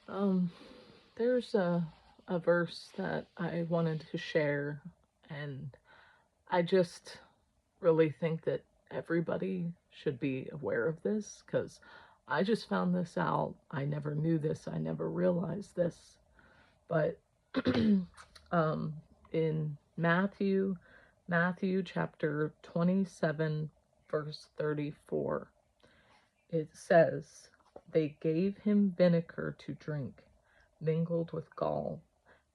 Um, there's a verse that I wanted to share, and I just really think that everybody should be aware of this because I just found this out. I never knew this, I never realized this. But um, in Matthew chapter 27, verse 34, it says, "They gave him vinegar to drink, mingled with gall,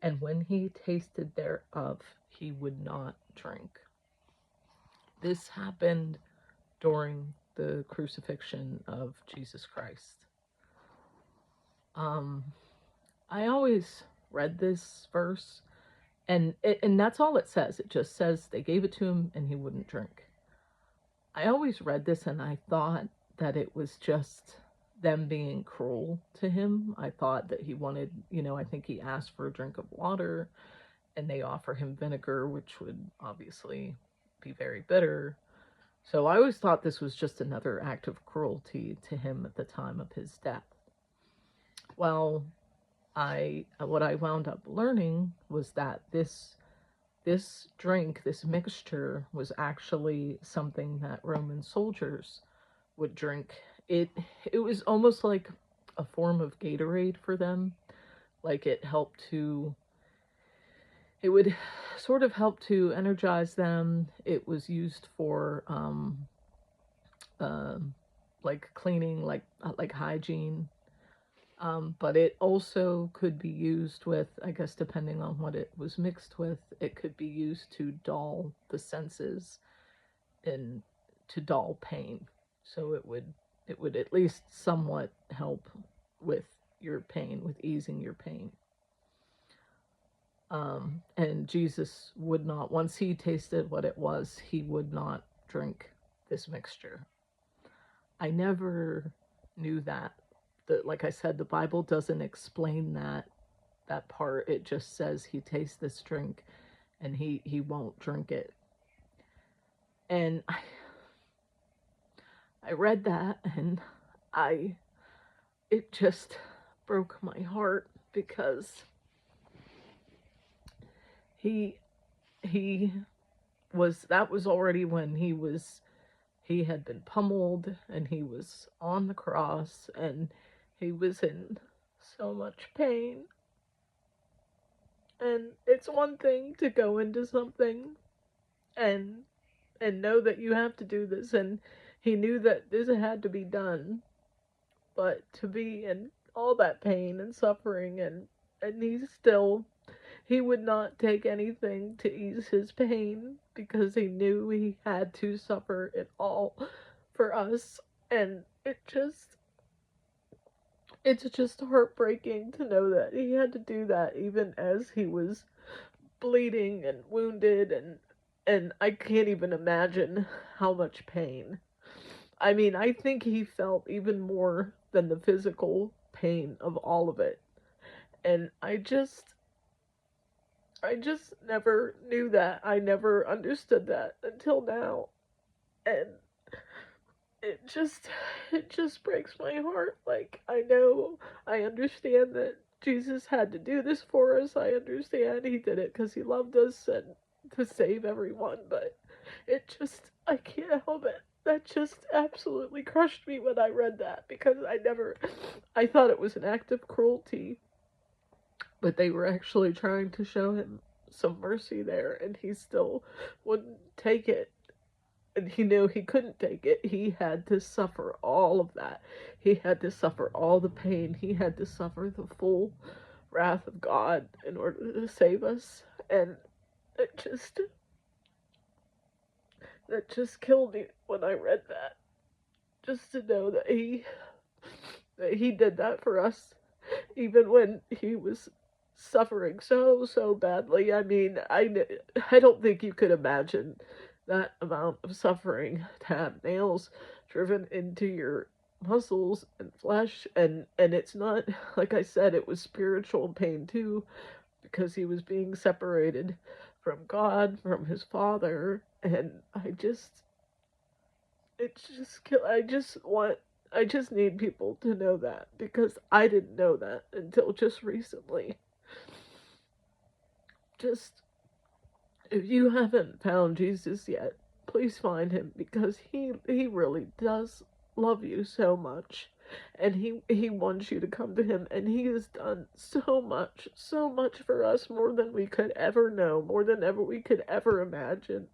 and when he tasted thereof, he would not drink." This happened during the crucifixion of Jesus Christ. Um, I always read this verse, and that's all it says. It just says they gave it to him and he wouldn't drink. I always read this and I thought that it was just them being cruel to him. I thought that he wanted, I think he asked for a drink of water and they offer him vinegar, which would obviously be very bitter. So I always thought this was just another act of cruelty to him at the time of his death. Well, I what I wound up learning was that this drink, this mixture, was actually something that Roman soldiers would drink. It was almost like a form of Gatorade for them. Like it would sort of help to energize them. It was used for uh, like cleaning, like hygiene. But it also could be used with, I guess, depending on what it was mixed with, it could be used to dull the senses and to dull pain. So it would at least somewhat help with your pain, with easing your pain. And Jesus would not, once he tasted what it was, he would not drink this mixture. I never knew that. Like I said, the Bible doesn't explain that part. It just says he tastes this drink and he won't drink it. And I read that and I it just broke my heart because he he was that was already when he had been pummeled and he was on the cross and he was in so much pain. And it's one thing to go into something and know that you have to do this, and he knew that this had to be done, but to be in all that pain and suffering, and he would not take anything to ease his pain because he knew he had to suffer it all for us. And it's just heartbreaking to know that he had to do that even as he was bleeding and wounded, and I can't even imagine how much pain. I mean, I think he felt even more than the physical pain of all of it. And I just never knew that. I never understood that until now. And it just it just breaks my heart. Like, I understand that Jesus had to do this for us. I understand he did it cuz he loved us and to save everyone, but I can't help it. That just absolutely crushed me when I read that because I thought it was an act of cruelty, but they were actually trying to show him some mercy there, and he still wouldn't take it. And he knew he couldn't take it. He had to suffer all of that. He had to suffer all the pain. He had to suffer the full wrath of God in order to save us. And it just that just killed me when I read that. Just to know that he did that for us, even when he was suffering so badly. I mean, I don't think you could imagine that amount of suffering to have nails driven into your muscles and flesh, and it's not, like I said, it was spiritual pain too, because he was being separated from God, from his father. And I just want I just need people to know that, because I didn't know that until just recently. Just, if you haven't found Jesus yet, please find him, because he really does love you so much, and he wants you to come to him, and he has done so much for us, more than we could ever know, more than ever we could ever imagine.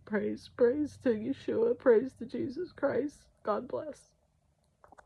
Praise to Yeshua, praise to Jesus Christ. God bless.